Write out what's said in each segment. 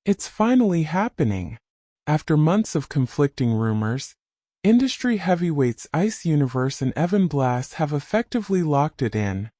It's finally happening. After months of conflicting rumors, industry heavyweights Ice Universe and Evan Blass have effectively locked it in.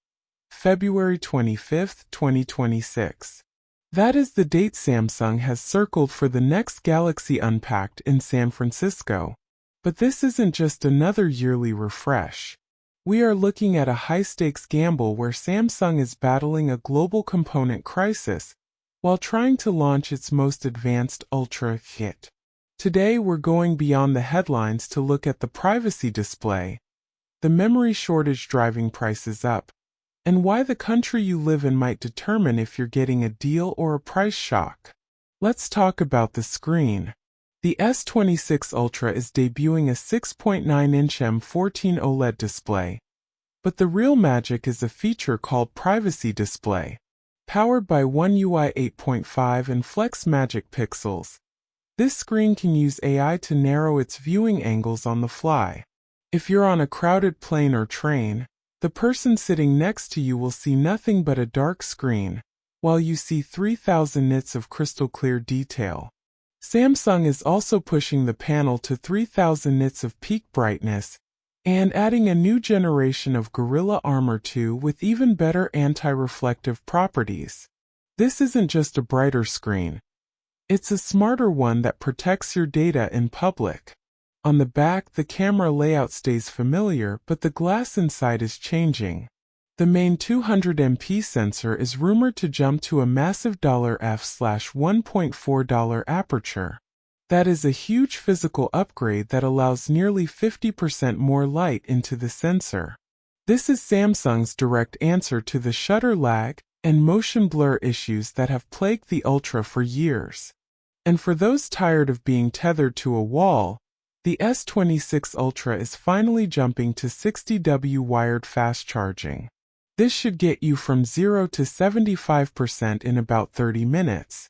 February 25, 2026. That is the date Samsung has circled for the next Galaxy Unpacked in San Francisco. But this isn't just another yearly refresh. We are looking at a high-stakes gamble where Samsung is battling a global component crisis while trying to launch its most advanced Ultra hit. Today we're going beyond the headlines to look at the privacy display, the memory shortage driving prices up, and why the country you live in might determine if you're getting a deal or a price shock. Let's talk about the screen. The S26 Ultra is debuting a 6.9-inch M14 OLED display. But the real magic is a feature called Privacy Display. Powered by One UI 8.5 and Flex Magic Pixels, this screen can use AI to narrow its viewing angles on the fly. If you're on a crowded plane or train, the person sitting next to you will see nothing but a dark screen, while you see 3000 nits of crystal clear detail. Samsung is also pushing the panel to 3000 nits of peak brightness and adding a new generation of Gorilla Armor 2 with even better anti-reflective properties. This isn't just a brighter screen. It's a smarter one that protects your data in public. On the back, the camera layout stays familiar, but the glass inside is changing. The main 200MP sensor is rumored to jump to a massive f/1.4 aperture. That is a huge physical upgrade that allows nearly 50% more light into the sensor. This is Samsung's direct answer to the shutter lag and motion blur issues that have plagued the Ultra for years. And for those tired of being tethered to a wall, the S26 Ultra is finally jumping to 60W wired fast charging. This should get you from 0 to 75% in about 30 minutes.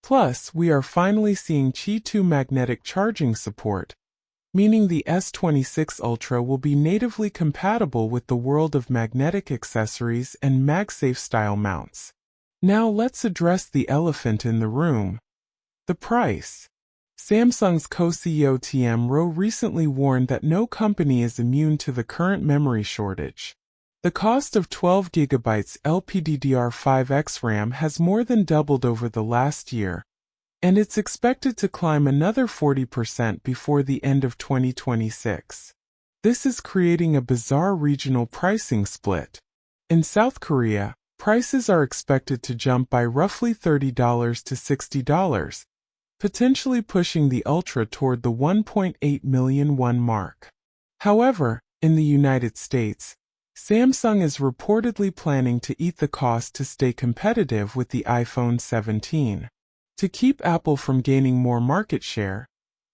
Plus, we are finally seeing Qi 2 magnetic charging support, meaning the S26 Ultra will be natively compatible with the world of magnetic accessories and MagSafe style mounts. Now let's address the elephant in the room: the price. Samsung's co-CEO T.M. Rowe recently warned that no company is immune to the current memory shortage. The cost of 12GB LPDDR5X RAM has more than doubled over the last year, and it's expected to climb another 40% before the end of 2026. This is creating a bizarre regional pricing split. In South Korea, prices are expected to jump by roughly $30 to $60, potentially pushing the Ultra toward the 1.8 million won mark. However, in the United States, Samsung is reportedly planning to eat the cost to stay competitive with the iPhone 17. To keep Apple from gaining more market share,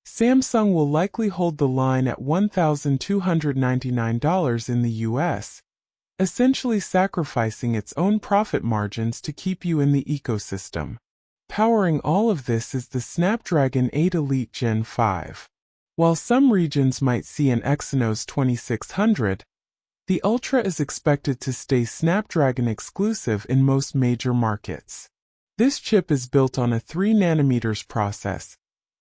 Samsung will likely hold the line at $1,299 in the US, essentially sacrificing its own profit margins to keep you in the ecosystem. Powering all of this is the Snapdragon 8 Elite Gen 5. While some regions might see an Exynos 2600, the Ultra is expected to stay Snapdragon exclusive in most major markets. This chip is built on a 3nm process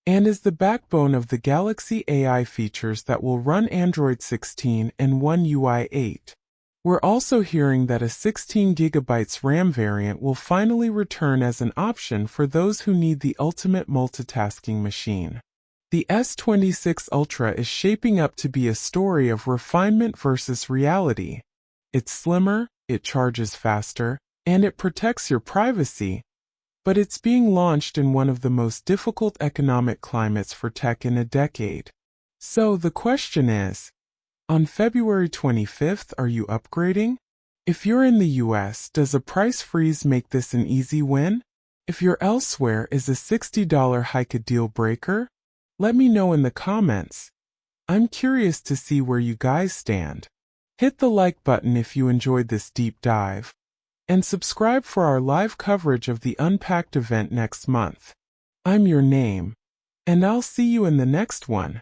and is the backbone of the Galaxy AI features that will run Android 16 and One UI 8. We're also hearing that a 16GB RAM variant will finally return as an option for those who need the ultimate multitasking machine. The S26 Ultra is shaping up to be a story of refinement versus reality. It's slimmer, it charges faster, and it protects your privacy, but it's being launched in one of the most difficult economic climates for tech in a decade. So the question is, on February 25th, are you upgrading? If you're in the US, does a price freeze make this an easy win? If you're elsewhere, is a $60 hike a deal breaker? Let me know in the comments. I'm curious to see where you guys stand. Hit the like button if you enjoyed this deep dive, and subscribe for our live coverage of the Unpacked event next month. I'm your name, and I'll see you in the next one.